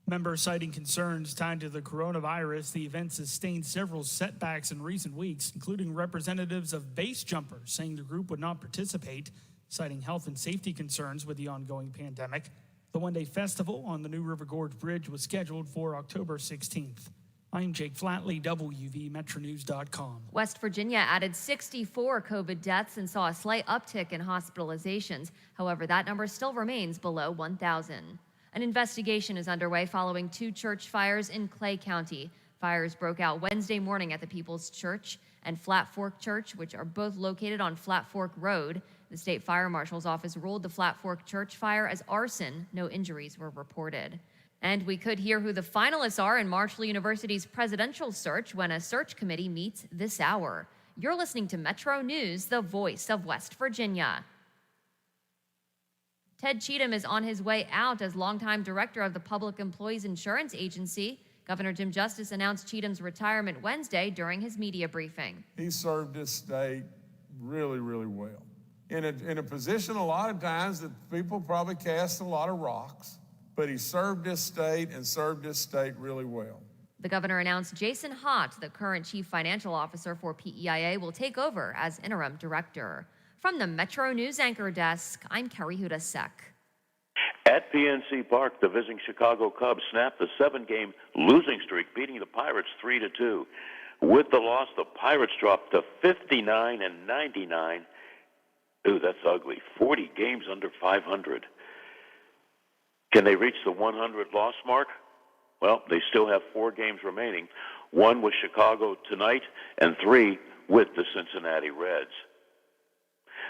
Members citing concerns tied to the coronavirus, the event sustained several setbacks in recent weeks, including representatives of base jumpers saying the group would not participate, citing health and safety concerns with the ongoing pandemic. The one-day festival on the New River Gorge Bridge was scheduled for October 16th. I'm Jake Flatley, WVMetroNews.com. West Virginia added 64 COVID deaths and saw a slight uptick in hospitalizations. However, that number still remains below 1,000. An investigation is underway following 2 church fires in Clay County. Fires broke out Wednesday morning at the People's Church and Flat Fork Church, which are both located on Flat Fork Road. The state fire marshal's office ruled the Flat Fork Church fire as arson. No injuries were reported. And we could hear who the finalists are in Marshall University's presidential search when a search committee meets this hour. You're listening to Metro News, the voice of West Virginia. Ted Cheatham is on his way out as longtime director of the Public Employees Insurance Agency. Governor Jim Justice announced Cheatham's retirement Wednesday during his media briefing. He served this state really, really well. In a position a lot of times that people probably cast a lot of rocks, but he served this state and served this state really well. The governor announced Jason Hott, the current chief financial officer for PEIA, will take over as interim director. From the Metro News Anchor Desk, I'm Carrie Hudasek. At PNC Park, the visiting Chicago Cubs snapped the 7-game losing streak, beating the Pirates 3-2. With the loss, the Pirates dropped to 59-99. Ooh, that's ugly. 40 games under 500. Can they reach the 100 loss mark? Well, they still have 4 games remaining. 1 with Chicago tonight and 3 with the Cincinnati Reds.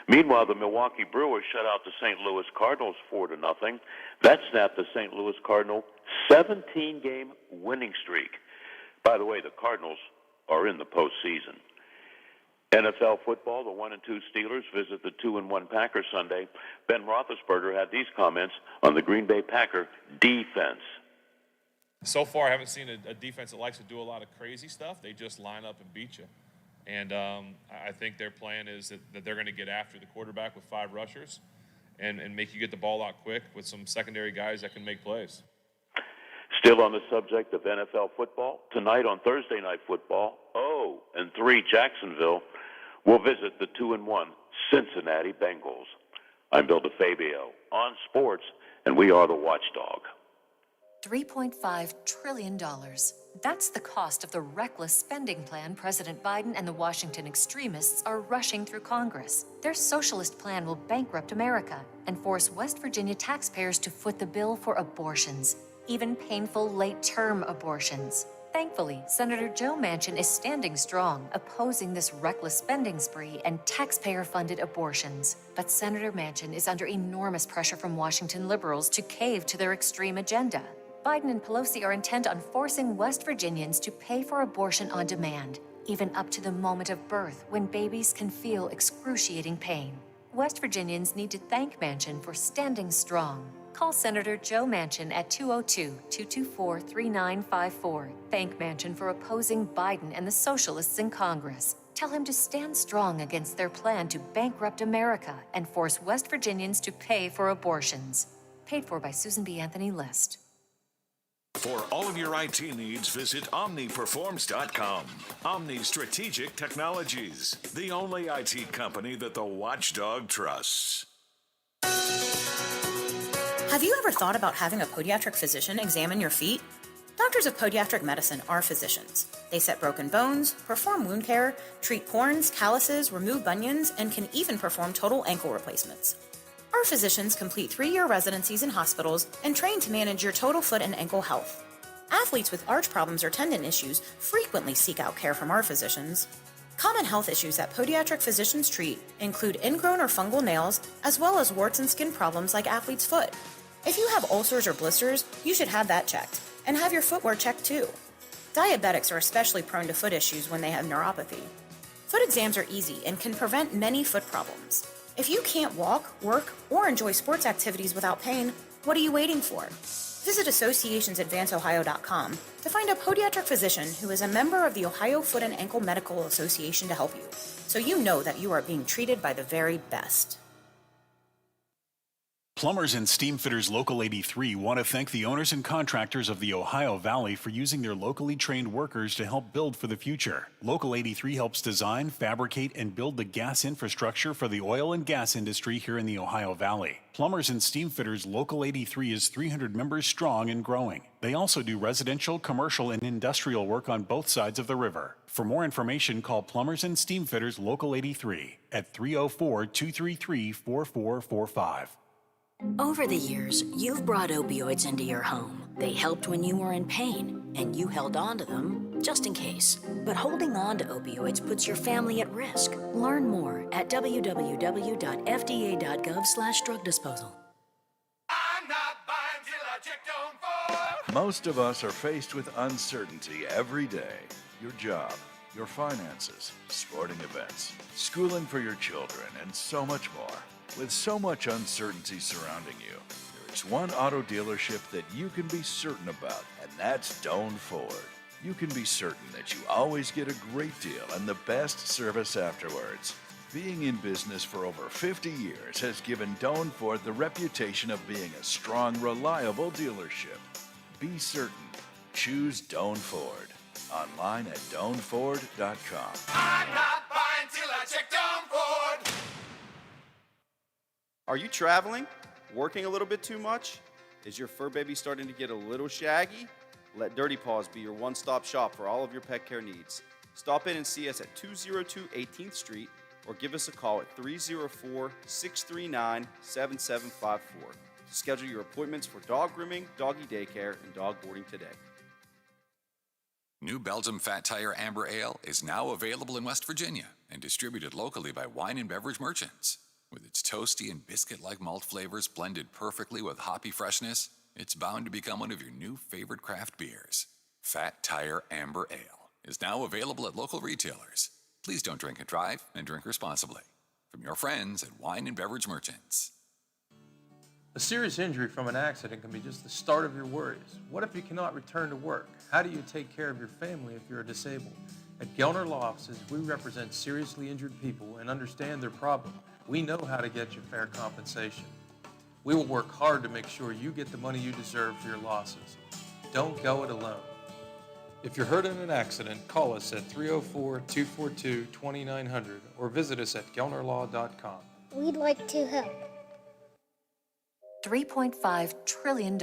Meanwhile, the Milwaukee Brewers shut out the St. Louis Cardinals 4-0. That snapped the St. Louis Cardinal 17-game winning streak. By the way, the Cardinals are in the postseason. NFL football, the 1-2 Steelers visit the 2-1 Packers Sunday. Ben Roethlisberger had these comments on the Green Bay Packer defense. So far, I haven't seen a defense that likes to do a lot of crazy stuff. They just line up and beat you. And I think their plan is that they're going to get after the quarterback with 5 rushers and make you get the ball out quick with some secondary guys that can make plays. Still on the subject of NFL football, tonight on Thursday Night Football, 0-3 Jacksonville will visit the 2-1 Cincinnati Bengals. I'm Bill DeFabio on sports, and we are the watchdog. $3.5 trillion. That's the cost of the reckless spending plan President Biden and the Washington extremists are rushing through Congress. Their socialist plan will bankrupt America and force West Virginia taxpayers to foot the bill for abortions, even painful late-term abortions. Thankfully, Senator Joe Manchin is standing strong, opposing this reckless spending spree and taxpayer-funded abortions. But Senator Manchin is under enormous pressure from Washington liberals to cave to their extreme agenda. Biden and Pelosi are intent on forcing West Virginians to pay for abortion on demand, even up to the moment of birth when babies can feel excruciating pain. West Virginians need to thank Manchin for standing strong. Call Senator Joe Manchin at 202-224-3954. Thank Manchin for opposing Biden and the socialists in Congress. Tell him to stand strong against their plan to bankrupt America and force West Virginians to pay for abortions. Paid for by Susan B. Anthony List. For all of your IT needs, visit OmniPerforms.com. Omni Strategic Technologies, the only IT company that the watchdog trusts. Have you ever thought about having a podiatric physician examine your feet? Doctors of Podiatric Medicine are physicians. They set broken bones, perform wound care, treat corns, calluses, remove bunions, and can even perform total ankle replacements. Our physicians complete 3-year residencies in hospitals and train to manage your total foot and ankle health. Athletes with arch problems or tendon issues frequently seek out care from our physicians. Common health issues that podiatric physicians treat include ingrown or fungal nails, as well as warts and skin problems like athlete's foot. If you have ulcers or blisters, you should have that checked, and have your footwear checked too. Diabetics are especially prone to foot issues when they have neuropathy. Foot exams are easy and can prevent many foot problems. If you can't walk, work, or enjoy sports activities without pain, what are you waiting for? Visit associationsadvanceohio.com to find a podiatric physician who is a member of the Ohio Foot and Ankle Medical Association to help you, so you know that you are being treated by the very best. Plumbers and Steam Fitters Local 83 want to thank the owners and contractors of the Ohio Valley for using their locally trained workers to help build for the future. Local 83 helps design, fabricate, and build the gas infrastructure for the oil and gas industry here in the Ohio Valley. Plumbers and Steam Fitters Local 83 is 300 members strong and growing. They also do residential, commercial, and industrial work on both sides of the river. For more information, call Plumbers and Steam Fitters Local 83 at 304-233-4445. Over the years, you've brought opioids into your home. They helped when you were in pain, and you held on to them just in case. But holding on to opioids puts your family at risk. Learn more at www.fda.gov/drug disposal. Most of us are faced with uncertainty every day. Your job, your finances, sporting events, schooling for your children, and so much more. With so much uncertainty surrounding you, there is one auto dealership that you can be certain about, and that's Doan Ford. You can be certain that you always get a great deal and the best service afterwards. Being in business for over 50 years has given Doan Ford the reputation of being a strong, reliable dealership. Be certain. Choose Doan Ford. Online at DoanFord.com. I'm not buying till I check Doan Ford. Are you traveling? Working a little bit too much? Is your fur baby starting to get a little shaggy? Let Dirty Paws be your one-stop shop for all of your pet care needs. Stop in and see us at 202 18th Street or give us a call at 304-639-7754 to schedule your appointments for dog grooming, doggy daycare, and dog boarding today. New Belgium Fat Tire Amber Ale is now available in West Virginia and distributed locally by Wine and Beverage Merchants. With its toasty and biscuit-like malt flavors blended perfectly with hoppy freshness, it's bound to become one of your new favorite craft beers. Fat Tire Amber Ale is now available at local retailers. Please don't drink and drive and drink responsibly. From your friends at Wine and Beverage Merchants. A serious injury from an accident can be just the start of your worries. What if you cannot return to work? How do you take care of your family if you're disabled? At Gelner Law Offices, we represent seriously injured people and understand their problem. We know how to get you fair compensation. We will work hard to make sure you get the money you deserve for your losses. Don't go it alone. If you're hurt in an accident, call us at 304-242-2900 or visit us at gelnerlaw.com. We'd like to help. $3.5 trillion.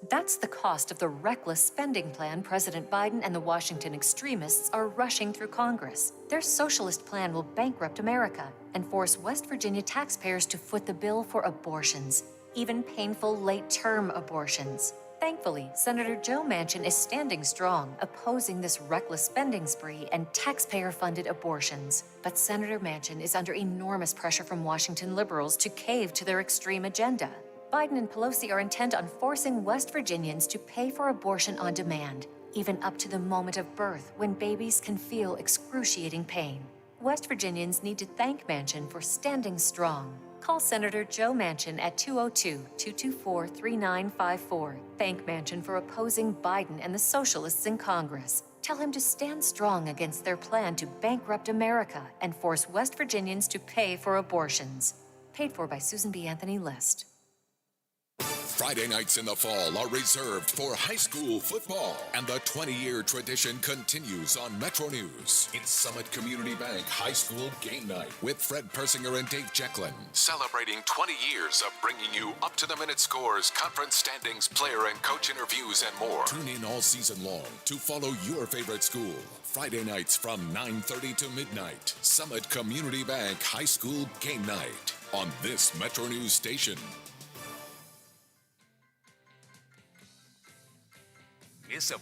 That's the cost of the reckless spending plan President Biden and the Washington extremists are rushing through Congress. Their socialist plan will bankrupt America and force West Virginia taxpayers to foot the bill for abortions, even painful late-term abortions. Thankfully, Senator Joe Manchin is standing strong, opposing this reckless spending spree and taxpayer-funded abortions. But Senator Manchin is under enormous pressure from Washington liberals to cave to their extreme agenda. Biden and Pelosi are intent on forcing West Virginians to pay for abortion on demand, even up to the moment of birth when babies can feel excruciating pain. West Virginians need to thank Manchin for standing strong. Call Senator Joe Manchin at 202-224-3954. Thank Manchin for opposing Biden and the socialists in Congress. Tell him to stand strong against their plan to bankrupt America and force West Virginians to pay for abortions. Paid for by Susan B. Anthony List. Friday nights in the fall are reserved for high school football, and the 20-year tradition continues on Metro News. It's Summit Community Bank High School Game Night with Fred Persinger and Dave Jecklin. Celebrating 20 years of bringing you up-to-the-minute scores, conference standings, player and coach interviews, and more. Tune in all season long to follow your favorite school. Friday nights from 9:30 to midnight. Summit Community Bank High School Game Night on this Metro News station. It's a